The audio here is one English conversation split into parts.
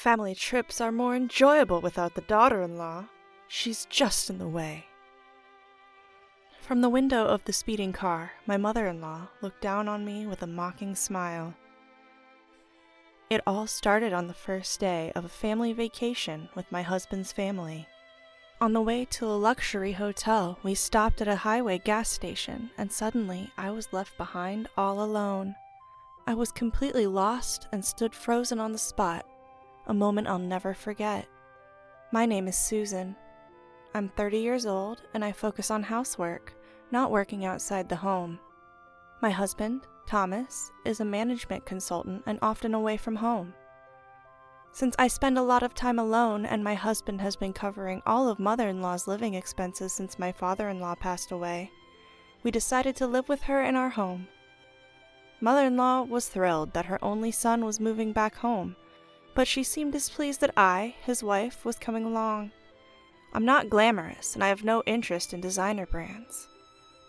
Family trips are more enjoyable without the daughter-in-law. She's just in the way. From the window of the speeding car, my mother-in-law looked down on me with a mocking smile. It all started on the first day of a family vacation with my husband's family. On the way to a luxury hotel, we stopped at a highway gas station, and suddenly I was left behind all alone. I was completely lost and stood frozen on the spot, a moment I'll never forget. My name is Susan. I'm 30 years old, and I focus on housework, not working outside the home. My husband, Thomas, is a management consultant and often away from home. Since I spend a lot of time alone and my husband has been covering all of mother-in-law's living expenses since my father-in-law passed away, we decided to live with her in our home. Mother-in-law was thrilled that her only son was moving back home, but she seemed displeased that I, his wife, was coming along. I'm not glamorous and I have no interest in designer brands.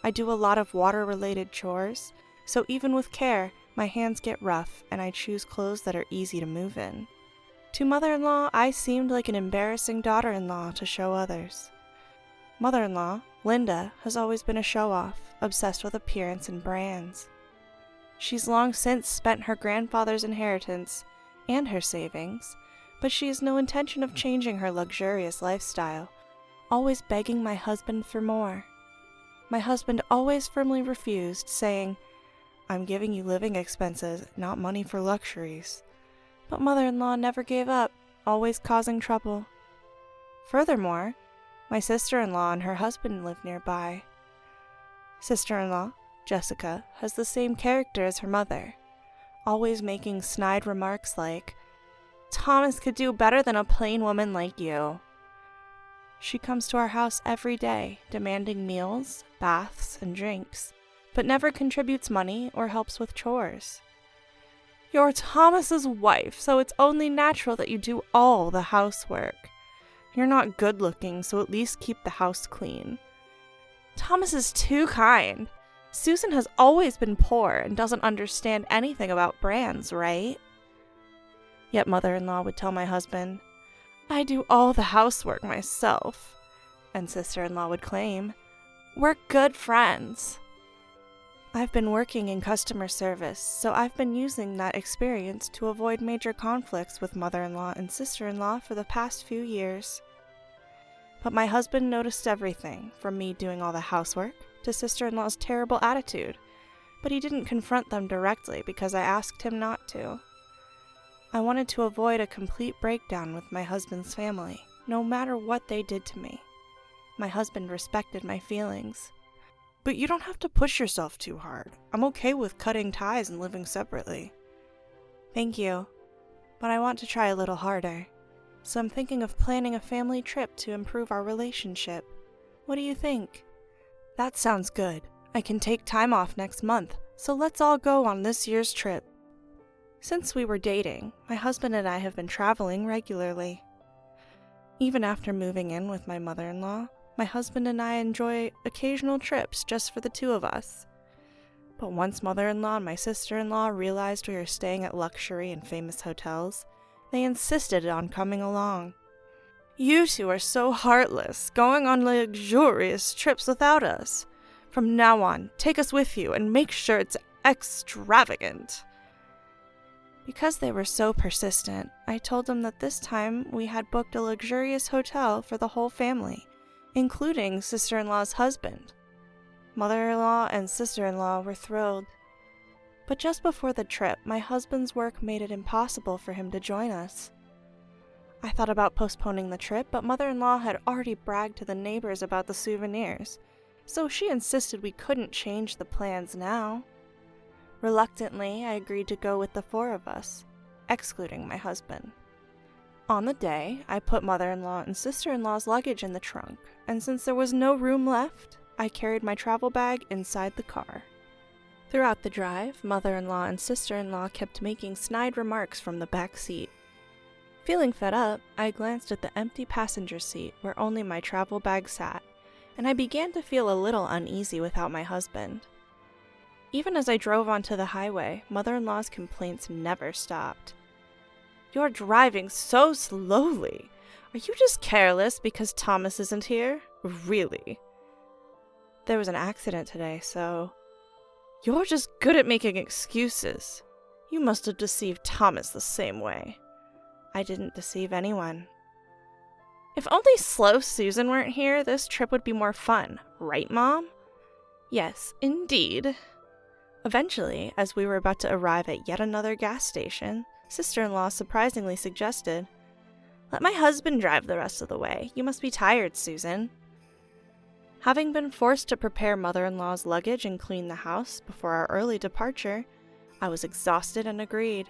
I do a lot of water-related chores, so even with care, my hands get rough and I choose clothes that are easy to move in. To mother-in-law, I seemed like an embarrassing daughter-in-law to show others. Mother-in-law, Linda, has always been a show-off, obsessed with appearance and brands. She's long since spent her grandfather's inheritance and her savings, but she has no intention of changing her luxurious lifestyle, always begging my husband for more. My husband always firmly refused, saying, "I'm giving you living expenses, not money for luxuries." But mother-in-law never gave up, always causing trouble. Furthermore, my sister-in-law and her husband live nearby. Sister-in-law, Jessica, has the same character as her mother, always making snide remarks like, "Thomas could do better than a plain woman like you." She comes to our house every day, demanding meals, baths, and drinks, but never contributes money or helps with chores. "You're Thomas's wife, so it's only natural that you do all the housework. You're not good-looking, so at least keep the house clean. Thomas is too kind. Susan has always been poor and doesn't understand anything about brands, right?" Yet mother-in-law would tell my husband, "I do all the housework myself." And sister-in-law would claim, "We're good friends." I've been working in customer service, so I've been using that experience to avoid major conflicts with mother-in-law and sister-in-law for the past few years. But my husband noticed everything, from me doing all the housework to sister-in-law's terrible attitude, but he didn't confront them directly because I asked him not to. I wanted to avoid a complete breakdown with my husband's family, no matter what they did to me. My husband respected my feelings. "But you don't have to push yourself too hard. I'm okay with cutting ties and living separately." "Thank you, but I want to try a little harder. So I'm thinking of planning a family trip to improve our relationship. What do you think?" "That sounds good. I can take time off next month, so let's all go on this year's trip." Since we were dating, my husband and I have been traveling regularly. Even after moving in with my mother-in-law, my husband and I enjoy occasional trips just for the two of us. But once mother-in-law and my sister-in-law realized we were staying at luxury and famous hotels, they insisted on coming along. "You two are so heartless, going on luxurious trips without us. From now on, take us with you and make sure it's extravagant." Because they were so persistent, I told them that this time we had booked a luxurious hotel for the whole family, including sister-in-law's husband. Mother-in-law and sister-in-law were thrilled. But just before the trip, my husband's work made it impossible for him to join us. I thought about postponing the trip, but mother-in-law had already bragged to the neighbors about the souvenirs, so she insisted we couldn't change the plans now. Reluctantly, I agreed to go with the four of us, excluding my husband. On the day, I put mother-in-law and sister-in-law's luggage in the trunk, and since there was no room left, I carried my travel bag inside the car. Throughout the drive, mother-in-law and sister-in-law kept making snide remarks from the back seat. Feeling fed up, I glanced at the empty passenger seat where only my travel bag sat, and I began to feel a little uneasy without my husband. Even as I drove onto the highway, mother-in-law's complaints never stopped. You're driving so slowly. Are you just careless because Thomas isn't here? Really? There was an accident today, so... You're just good at making excuses. You must have deceived Thomas the same way. I didn't deceive anyone. If only slow Susan weren't here, this trip would be more fun. Right, Mom? Yes, indeed. Eventually, as we were about to arrive at yet another gas station, sister-in-law surprisingly suggested, "Let my husband drive the rest of the way. You must be tired, Susan." Having been forced to prepare mother-in-law's luggage and clean the house before our early departure, I was exhausted and agreed.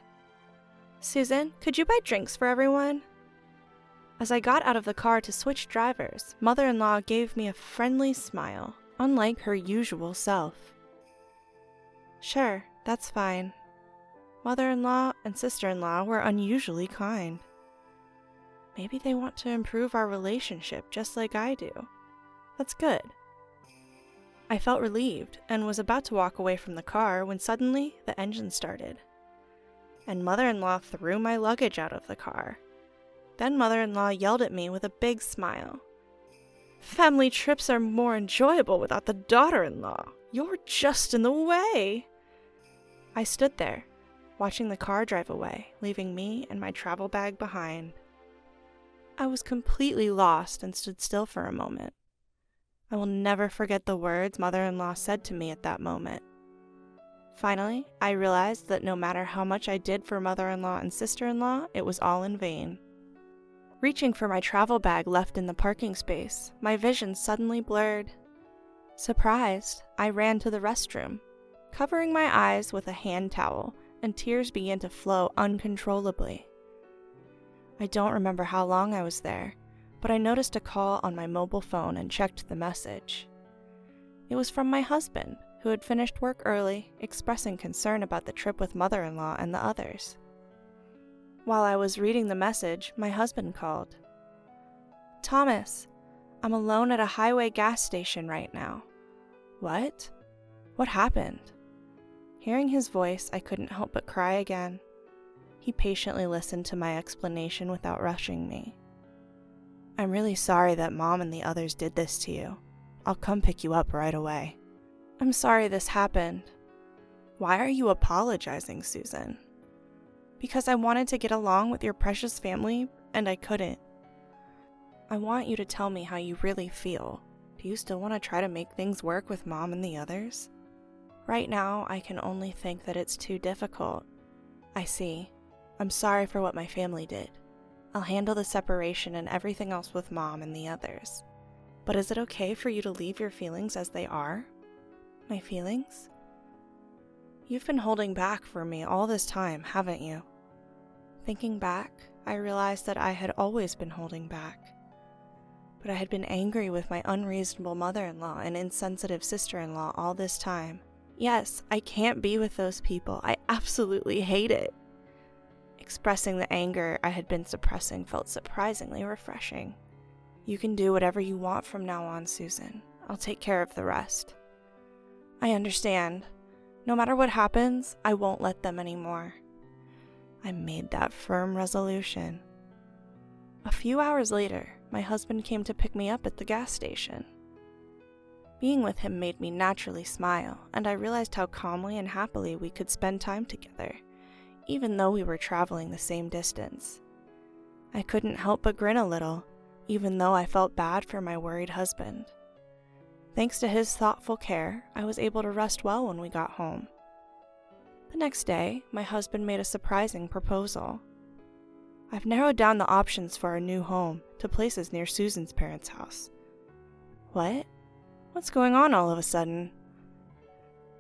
"Susan, could you buy drinks for everyone?" As I got out of the car to switch drivers, mother-in-law gave me a friendly smile, unlike her usual self. "Sure, that's fine." Mother-in-law and sister-in-law were unusually kind. Maybe they want to improve our relationship just like I do. That's good. I felt relieved and was about to walk away from the car when suddenly the engine started. And mother-in-law threw my luggage out of the car. Then mother-in-law yelled at me with a big smile. "Family trips are more enjoyable without the daughter-in-law. You're just in the way." I stood there, watching the car drive away, leaving me and my travel bag behind. I was completely lost and stood still for a moment. I will never forget the words mother-in-law said to me at that moment. Finally, I realized that no matter how much I did for mother-in-law and sister-in-law, it was all in vain. Reaching for my travel bag left in the parking space, my vision suddenly blurred. Surprised, I ran to the restroom, covering my eyes with a hand towel, and tears began to flow uncontrollably. I don't remember how long I was there, but I noticed a call on my mobile phone and checked the message. It was from my husband, who had finished work early, expressing concern about the trip with mother-in-law and the others. While I was reading the message, my husband called. "Thomas, I'm alone at a highway gas station right now." "What? What happened?" Hearing his voice, I couldn't help but cry again. He patiently listened to my explanation without rushing me. "I'm really sorry that Mom and the others did this to you. I'll come pick you up right away." "I'm sorry this happened." "Why are you apologizing, Susan?" "Because I wanted to get along with your precious family, and I couldn't." "I want you to tell me how you really feel. Do you still want to try to make things work with Mom and the others?" "Right now, I can only think that it's too difficult." "I see. I'm sorry for what my family did. I'll handle the separation and everything else with Mom and the others. But is it okay for you to leave your feelings as they are?" "My feelings?" "You've been holding back from me all this time, haven't you?" Thinking back, I realized that I had always been holding back. But I had been angry with my unreasonable mother-in-law and insensitive sister-in-law all this time. Yes, I can't be with those people. I absolutely hate it. Expressing the anger I had been suppressing felt surprisingly refreshing. "You can do whatever you want from now on, Susan. I'll take care of the rest." "I understand. No matter what happens, I won't let them anymore." I made that firm resolution. A few hours later, my husband came to pick me up at the gas station. Being with him made me naturally smile, and I realized how calmly and happily we could spend time together, even though we were traveling the same distance. I couldn't help but grin a little, even though I felt bad for my worried husband. Thanks to his thoughtful care, I was able to rest well when we got home. The next day, my husband made a surprising proposal. "I've narrowed down the options for our new home to places near Susan's parents' house." "What? What's going on all of a sudden?"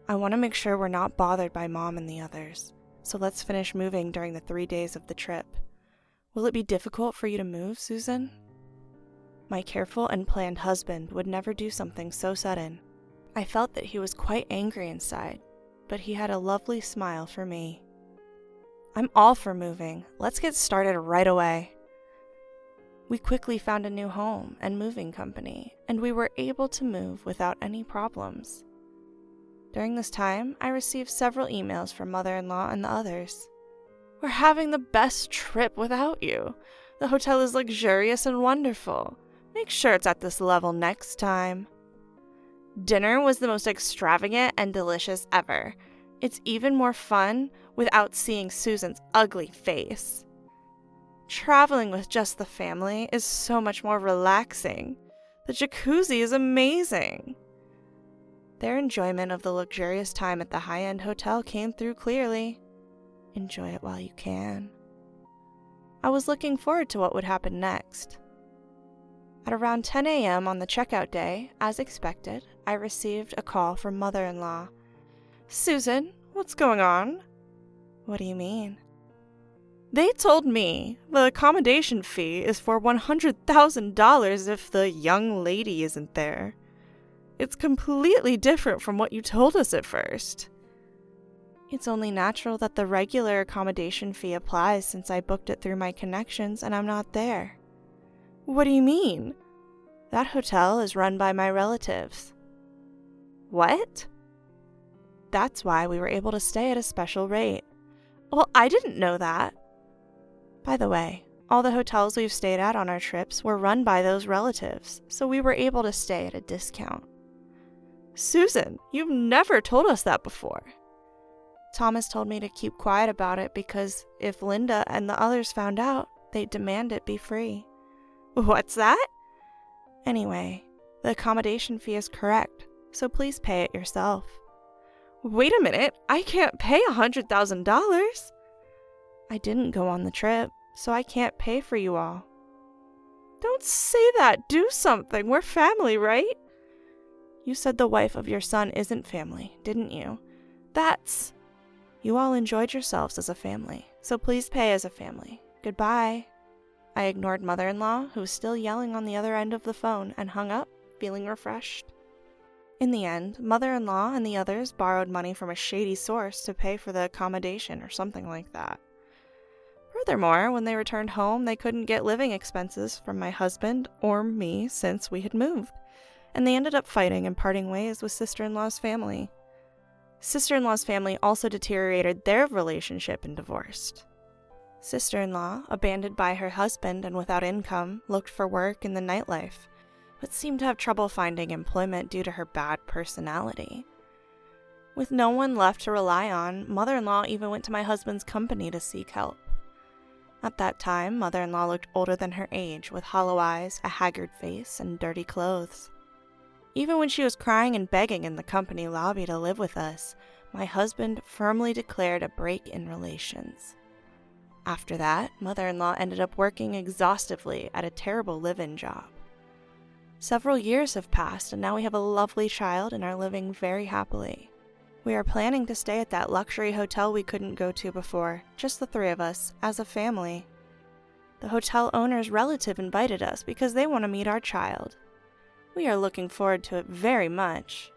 "I want to make sure we're not bothered by Mom and the others, so let's finish moving during the 3 days of the trip. Will it be difficult for you to move, Susan?" My careful and planned husband would never do something so sudden. I felt that he was quite angry inside, but he had a lovely smile for me. "I'm all for moving. Let's get started right away." We quickly found a new home and moving company, and we were able to move without any problems. During this time, I received several emails from mother-in-law and the others. We're having the best trip without you. The hotel is luxurious and wonderful. Make sure it's at this level next time. Dinner was the most extravagant and delicious ever. It's even more fun without seeing Susan's ugly face. Traveling with just the family is so much more relaxing. The jacuzzi is amazing. Their enjoyment of the luxurious time at the high-end hotel came through clearly. Enjoy it while you can. I was looking forward to what would happen next. At around 10 a.m. on the checkout day, as expected, I received a call from Mother-in-law. Susan, what's going on? What do you mean? They told me the accommodation fee is for $100,000 if the young lady isn't there. It's completely different from what you told us at first. It's only natural that the regular accommodation fee applies since I booked it through my connections and I'm not there. What do you mean? That hotel is run by my relatives. What? That's why we were able to stay at a special rate. Well, I didn't know that. By the way, all the hotels we've stayed at on our trips were run by those relatives, so we were able to stay at a discount. Susan, you've never told us that before. Thomas told me to keep quiet about it because if Linda and the others found out, they'd demand it be free. What's that? Anyway, the accommodation fee is correct, so please pay it yourself. Wait a minute, I can't pay $100,000. I didn't go on the trip, so I can't pay for you all. Don't say that, do something, we're family, right? You said the wife of your son isn't family, didn't you? You all enjoyed yourselves as a family, so please pay as a family. Goodbye. I ignored Mother-in-law, who was still yelling on the other end of the phone, and hung up, feeling refreshed. In the end, Mother-in-law and the others borrowed money from a shady source to pay for the accommodation or something like that. Furthermore, when they returned home, they couldn't get living expenses from my husband or me since we had moved, and they ended up fighting and parting ways with sister-in-law's family. Sister-in-law's family also deteriorated their relationship and divorced. Sister-in-law, abandoned by her husband and without income, looked for work in the nightlife, but seemed to have trouble finding employment due to her bad personality. With no one left to rely on, Mother-in-law even went to my husband's company to seek help. At that time, Mother-in-law looked older than her age, with hollow eyes, a haggard face, and dirty clothes. Even when she was crying and begging in the company lobby to live with us, my husband firmly declared a break in relations. After that, Mother-in-law ended up working exhaustively at a terrible live-in job. Several years have passed, and now we have a lovely child and are living very happily. We are planning to stay at that luxury hotel we couldn't go to before, just the three of us, as a family. The hotel owner's relative invited us because they want to meet our child. We are looking forward to it very much.